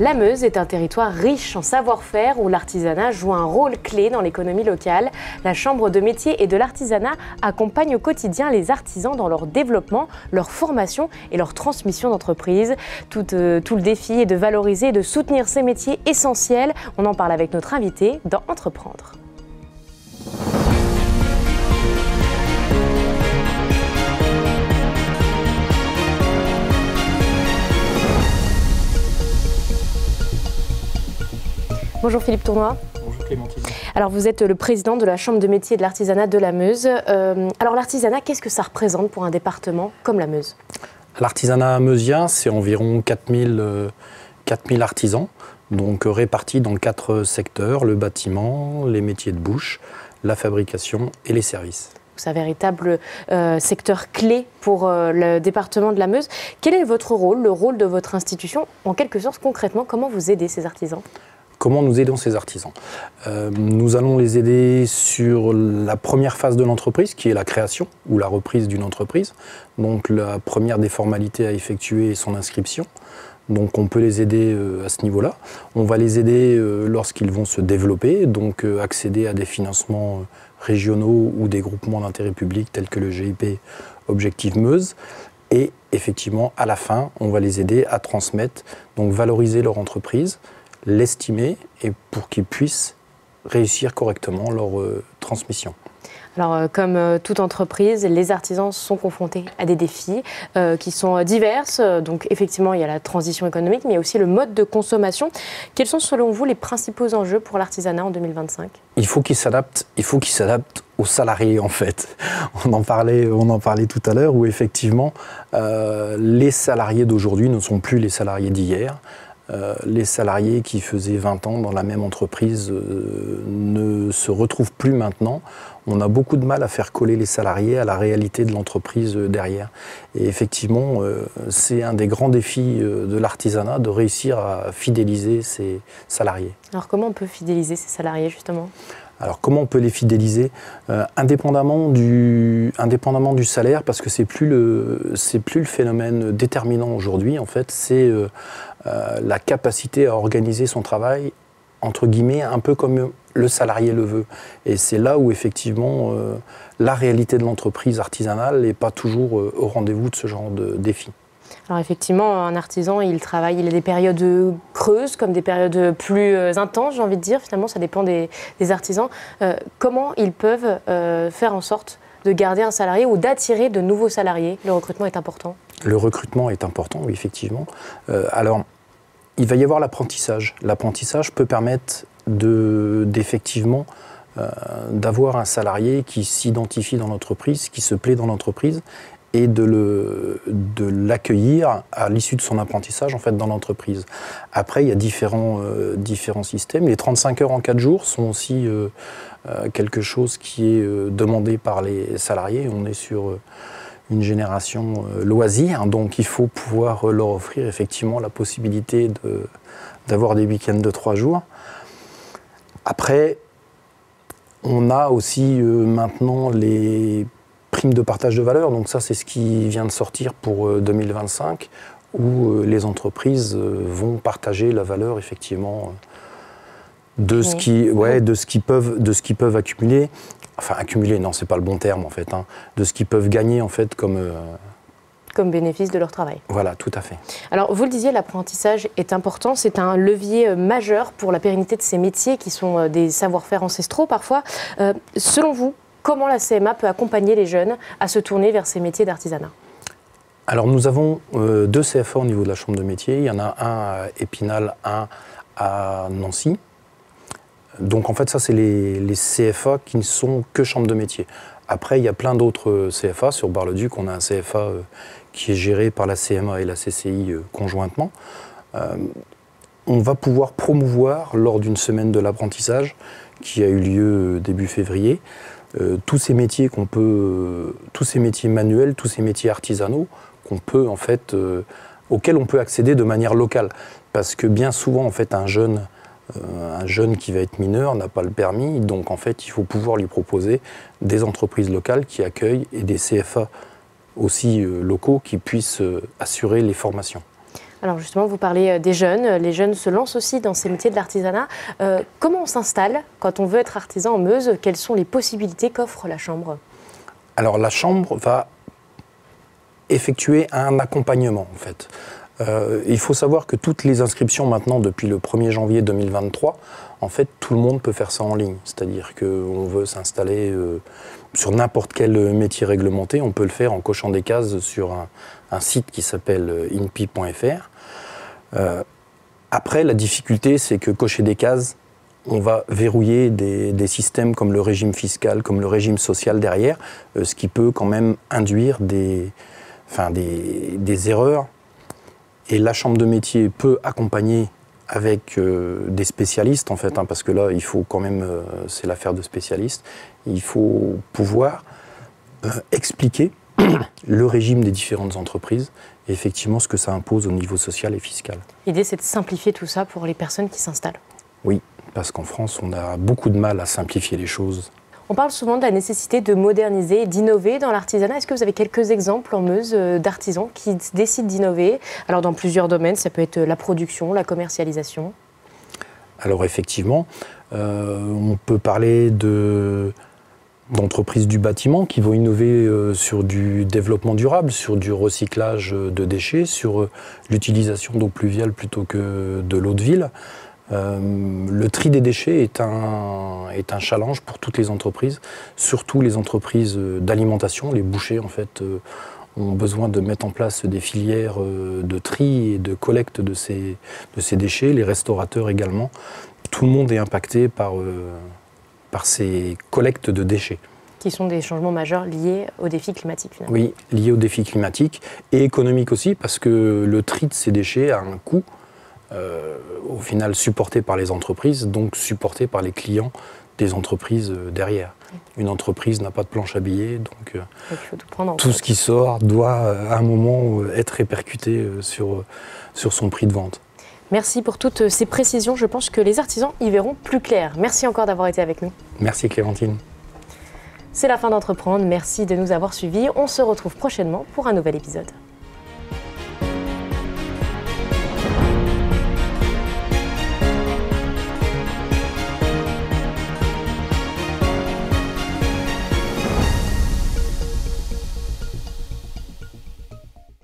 La Meuse est un territoire riche en savoir-faire où l'artisanat joue un rôle clé dans l'économie locale. La Chambre de métiers et de l'artisanat accompagne au quotidien les artisans dans leur développement, leur formation et leur transmission d'entreprise. Tout le défi est de valoriser et de soutenir ces métiers essentiels. On en parle avec notre invité dans Entreprendre. Bonjour Philippe Tournois. Bonjour Clémentine. Alors vous êtes le président de la Chambre de métiers et de l'artisanat de la Meuse. Alors l'artisanat, qu'est-ce que ça représente pour un département comme la Meuse? L'artisanat meusien, c'est environ 4000 artisans, donc répartis dans 4 secteurs, le bâtiment, les métiers de bouche, la fabrication et les services. C'est un véritable secteur clé pour le département de la Meuse. Quel est votre rôle, le rôle de votre institution? En quelque sorte, concrètement, comment vous aidez ces artisans? Comment nous aidons ces artisans? Nous allons les aider sur la première phase de l'entreprise, qui est la création ou la reprise d'une entreprise. Donc la première des formalités à effectuer est son inscription. Donc on peut les aider à ce niveau-là. On va les aider lorsqu'ils vont se développer, donc accéder à des financements régionaux ou des groupements d'intérêt public tels que le GIP Objectif Meuse. Et effectivement, à la fin, on va les aider à transmettre, donc valoriser leur entreprise, l'estimer et pour qu'ils puissent réussir correctement leur transmission. Alors, comme toute entreprise, les artisans sont confrontés à des défis qui sont divers. Donc, effectivement, il y a la transition économique, mais il y a aussi le mode de consommation. Quels sont, selon vous, les principaux enjeux pour l'artisanat en 2025? Il faut qu'il s'adapte aux salariés, en fait. On en parlait tout à l'heure, où effectivement, les salariés d'aujourd'hui ne sont plus les salariés d'hier. Les salariés qui faisaient 20 ans dans la même entreprise ne se retrouvent plus maintenant. On a beaucoup de mal à faire coller les salariés à la réalité de l'entreprise derrière. Et effectivement, c'est un des grands défis de l'artisanat de réussir à fidéliser ses salariés. Alors comment on peut fidéliser ces salariés justement ? Alors comment on peut les fidéliser indépendamment du salaire, parce que c'est plus le phénomène déterminant aujourd'hui, en fait, c'est la capacité à organiser son travail, entre guillemets, un peu comme le salarié le veut. Et c'est là où effectivement la réalité de l'entreprise artisanale n'est pas toujours au rendez-vous de ce genre de défi. Alors effectivement, un artisan, il a des périodes creuses comme des périodes plus intenses, j'ai envie de dire. Finalement, ça dépend des artisans. Comment ils peuvent faire en sorte de garder un salarié ou d'attirer de nouveaux salariés? Le recrutement est important. Le recrutement est important, oui, effectivement. Alors, il va y avoir l'apprentissage. L'apprentissage peut permettre d'effectivement d'avoir un salarié qui s'identifie dans l'entreprise, qui se plaît dans l'entreprise, et de l'accueillir à l'issue de son apprentissage en fait, dans l'entreprise. Après, il y a différents systèmes. Les 35 heures en 4 jours sont aussi quelque chose qui est demandé par les salariés. On est sur une génération loisir, donc il faut pouvoir leur offrir effectivement la possibilité d'avoir des week-ends de 3 jours. Après, on a aussi maintenant les primes de partage de valeur, donc ça c'est ce qui vient de sortir pour 2025, où les entreprises vont partager la valeur effectivement de ce qu'ils peuvent accumuler. Enfin accumuler, non c'est pas le bon terme en fait, hein, de ce qu'ils peuvent gagner en fait comme bénéfice de leur travail. Voilà, tout à fait. Alors, vous le disiez, l'apprentissage est important. C'est un levier majeur pour la pérennité de ces métiers qui sont des savoir-faire ancestraux parfois. Selon vous, comment la CMA peut accompagner les jeunes à se tourner vers ces métiers d'artisanat? Alors, nous avons 2 CFA au niveau de la Chambre de métiers. Il y en a un à Épinal, un à Nancy. Donc, en fait, ça, c'est les CFA qui ne sont que Chambre de métiers. Après, il y a plein d'autres CFA. Sur Bar-le-Duc, on a un CFA qui est géré par la CMA et la CCI conjointement. On va pouvoir promouvoir, lors d'une semaine de l'apprentissage, qui a eu lieu début février, tous ces métiers tous ces métiers manuels, tous ces métiers artisanaux auxquels on peut accéder de manière locale. Parce que bien souvent, en fait, un jeune qui va être mineur n'a pas le permis, donc en fait, il faut pouvoir lui proposer des entreprises locales qui accueillent et des CFA aussi locaux qui puissent assurer les formations. Alors justement, vous parlez des jeunes. Les jeunes se lancent aussi dans ces métiers de l'artisanat. Comment on s'installe quand on veut être artisan en Meuse? Quelles sont les possibilités qu'offre la Chambre? Alors la Chambre va effectuer un accompagnement en fait. Il faut savoir que toutes les inscriptions maintenant, depuis le 1er janvier 2023, en fait, tout le monde peut faire ça en ligne. C'est-à-dire qu'on veut s'installer sur n'importe quel métier réglementé, on peut le faire en cochant des cases sur un site qui s'appelle inpi.fr. Après, la difficulté, c'est que cocher des cases, on va verrouiller des systèmes comme le régime fiscal, comme le régime social derrière, ce qui peut quand même induire des erreurs. Et la Chambre de métier peut accompagner avec des spécialistes, en fait, parce que là, il faut quand même, c'est l'affaire de spécialistes, il faut pouvoir expliquer le régime des différentes entreprises et effectivement ce que ça impose au niveau social et fiscal. L'idée, c'est de simplifier tout ça pour les personnes qui s'installent. Oui, parce qu'en France, on a beaucoup de mal à simplifier les choses. On parle souvent de la nécessité de moderniser et d'innover dans l'artisanat. Est-ce que vous avez quelques exemples en Meuse d'artisans qui décident d'innover? Alors dans plusieurs domaines, ça peut être la production, la commercialisation. Alors effectivement, on peut parler d'entreprises du bâtiment qui vont innover sur du développement durable, sur du recyclage de déchets, sur l'utilisation d'eau pluviale plutôt que de l'eau de ville. Le tri des déchets est un challenge pour toutes les entreprises, surtout les entreprises d'alimentation. Les bouchers en fait ont besoin de mettre en place des filières de tri et de collecte de ces déchets, les restaurateurs également. Tout le monde est impacté par ces collectes de déchets. Qui sont des changements majeurs liés au défi climatique finalement. Oui, liés au défi climatique et économique aussi, parce que le tri de ces déchets a un coût au final supporté par les entreprises, donc supporté par les clients des entreprises derrière. Une entreprise n'a pas de planche à billets, donc il faut tout prendre en tout compte. Ce qui sort doit à un moment être répercuté sur son prix de vente. Merci pour toutes ces précisions, je pense que les artisans y verront plus clair. Merci encore d'avoir été avec nous. Merci Clémentine. C'est la fin d'Entreprendre, merci de nous avoir suivis. On se retrouve prochainement pour un nouvel épisode.